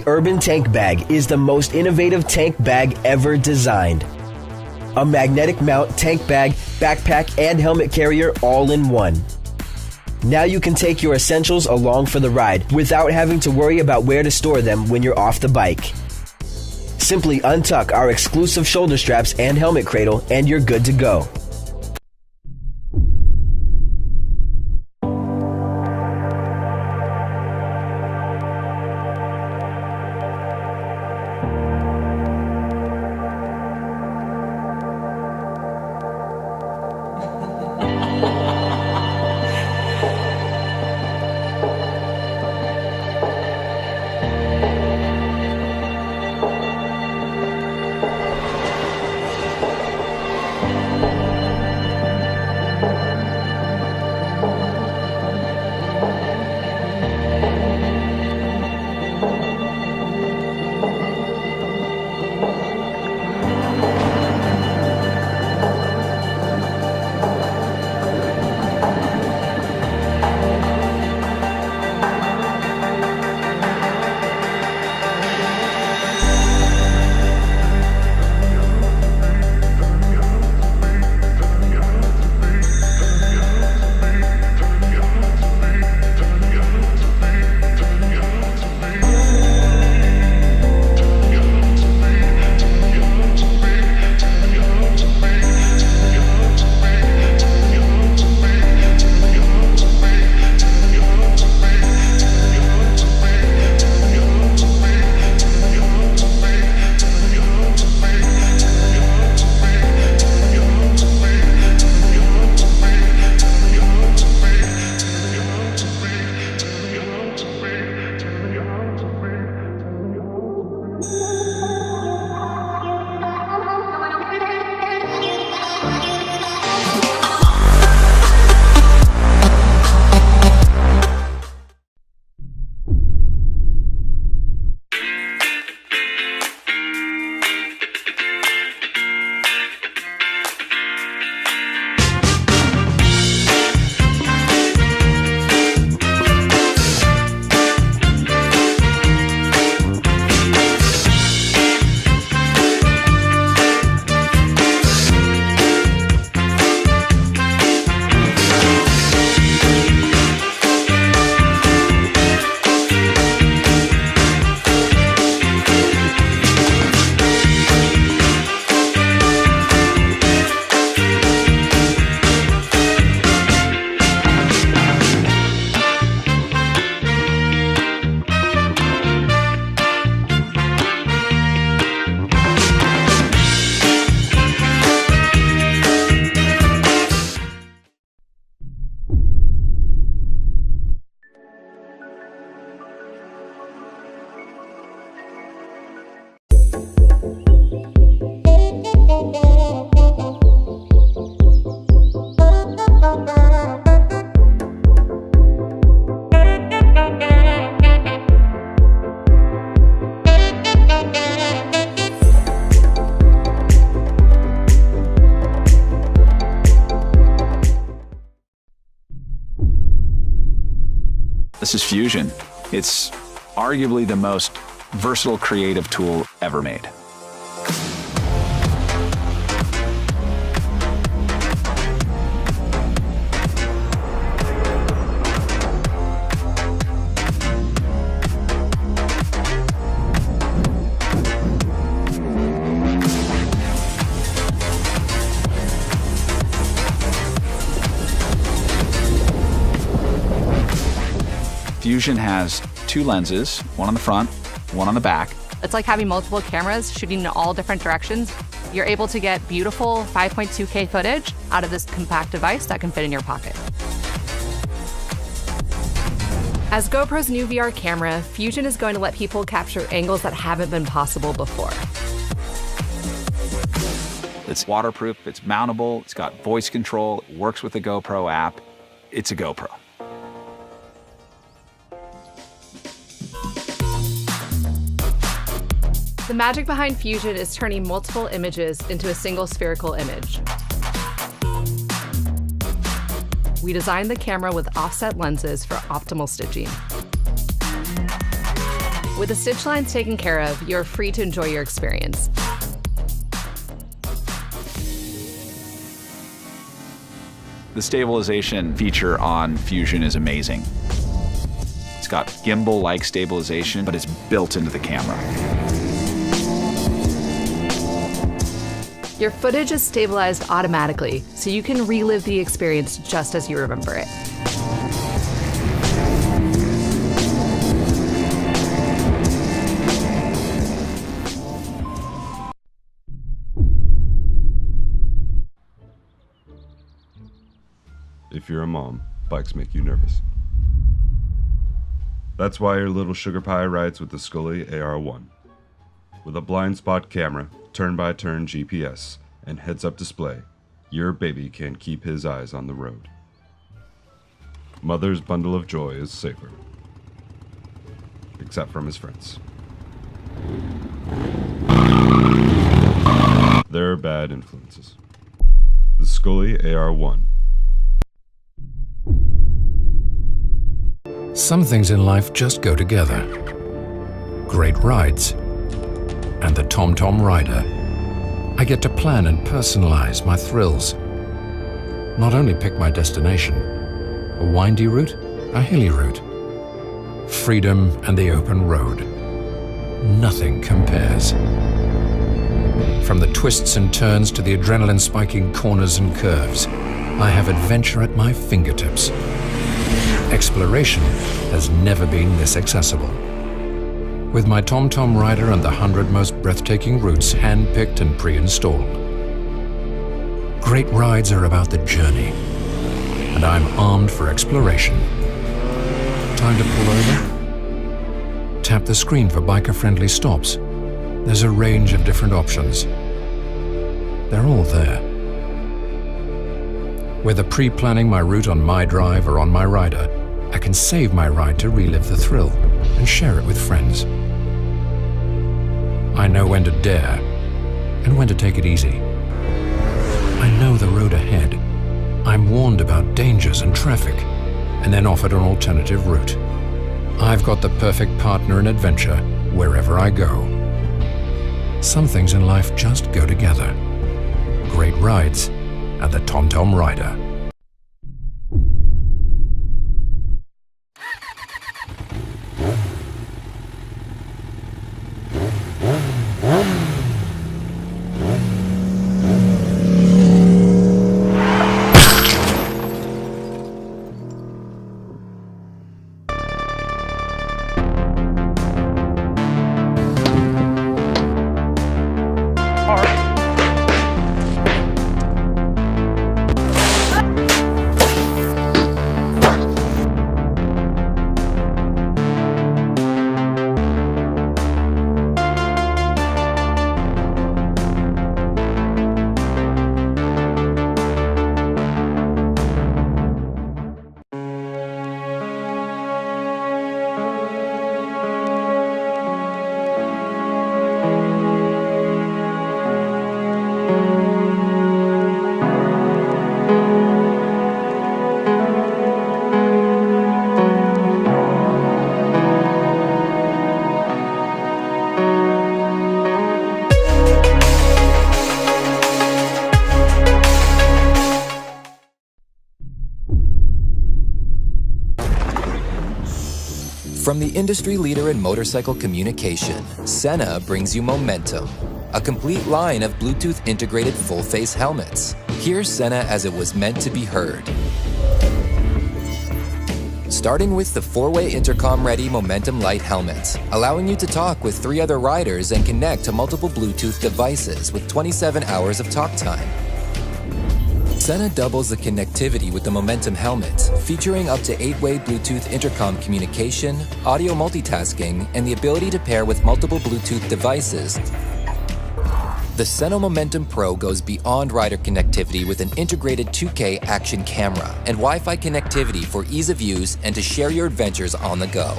Urban Tank Bag is the most innovative tank bag ever designed. A magnetic mount tank bag, backpack, and helmet carrier all in one. Now you can take your essentials along for the ride without having to worry about where to store them when you're off the bike. Simply untuck our exclusive shoulder straps and helmet cradle and you're good to go. This is Fusion. It's arguably the most versatile creative tool ever made. Fusion has two lenses, one on the front, one on the back. It's like having multiple cameras shooting in all different directions. You're able to get beautiful 5.2K footage out of this compact device that can fit in your pocket. As GoPro's new VR camera, Fusion is going to let people capture angles that haven't been possible before. It's waterproof, it's mountable, it's got voice control, it works with the GoPro app. It's a GoPro. The magic behind Fusion is turning multiple images into a single spherical image. We designed the camera with offset lenses for optimal stitching. With the stitch lines taken care of, you're free to enjoy your experience. The stabilization feature on Fusion is amazing. It's got gimbal-like stabilization, but it's built into the camera. Your footage is stabilized automatically, so you can relive the experience just as you remember it. If you're a mom, bikes make you nervous. That's why your little sugar pie rides with the SKULLY AR1. With a blind spot camera, turn-by-turn GPS, and heads-up display, your baby can't keep his eyes on the road. Mother's bundle of joy is safer. Except from his friends. There are bad influences. The SKULLY AR1. Some things in life just go together. Great rides and the TomTom Rider. I get to plan and personalize my thrills. Not only pick my destination, a windy route, a hilly route. Freedom and the open road. Nothing compares. From the twists and turns to the adrenaline-spiking corners and curves, I have adventure at my fingertips. Exploration has never been this accessible. With my TomTom Rider and the 100 most breathtaking routes hand-picked and pre-installed. Great rides are about the journey, and I'm armed for exploration. Time to pull over? Tap the screen for biker-friendly stops. There's a range of different options. They're all there. Whether pre-planning my route on my drive or on my rider, I can save my ride to relive the thrill and share it with friends. I know when to dare and when to take it easy. I know the road ahead. I'm warned about dangers and traffic and then offered an alternative route. I've got the perfect partner in adventure wherever I go. Some things in life just go together. Great rides and the TomTom Rider. From the industry leader in motorcycle communication, Sena brings you Momentum, a complete line of Bluetooth integrated full-face helmets. Hear Sena as it was meant to be heard. Starting with the 4-way intercom-ready Momentum Lite helmets, allowing you to talk with 3 other riders and connect to multiple Bluetooth devices with 27 hours of talk time. Sena doubles the connectivity with the Momentum helmet, featuring up to 8-way Bluetooth intercom communication, audio multitasking, and the ability to pair with multiple Bluetooth devices. The Sena Momentum Pro goes beyond rider connectivity with an integrated 2K action camera and Wi-Fi connectivity for ease of use and to share your adventures on the go.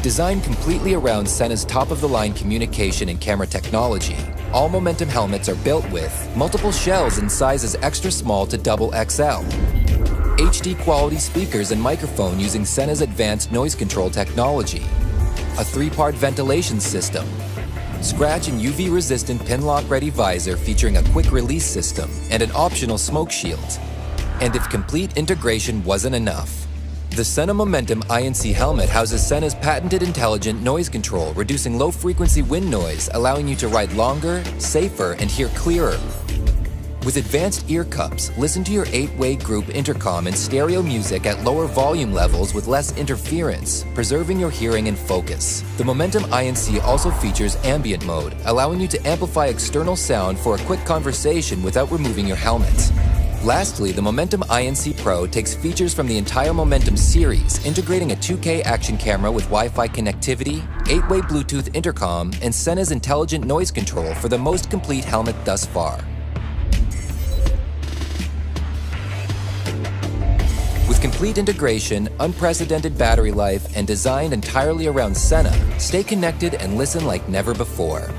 Designed completely around Sena's top-of-the-line communication and camera technology, all Momentum helmets are built with multiple shells in sizes extra small to XXL, HD quality speakers and microphone using Sena's advanced noise control technology, a 3-part ventilation system, scratch and UV-resistant pin-lock-ready visor featuring a quick-release system and an optional smoke shield. And if complete integration wasn't enough, the Sena Momentum INC helmet houses Sena's patented intelligent noise control, reducing low-frequency wind noise, allowing you to ride longer, safer, and hear clearer. With advanced ear cups, listen to your 8-way group intercom and stereo music at lower volume levels with less interference, preserving your hearing and focus. The Momentum INC also features ambient mode, allowing you to amplify external sound for a quick conversation without removing your helmet. Lastly, the Momentum INC Pro takes features from the entire Momentum series, integrating a 2K action camera with Wi-Fi connectivity, 8-way Bluetooth intercom, and Sena's intelligent noise control for the most complete helmet thus far. With complete integration, unprecedented battery life, and designed entirely around Sena, stay connected and listen like never before.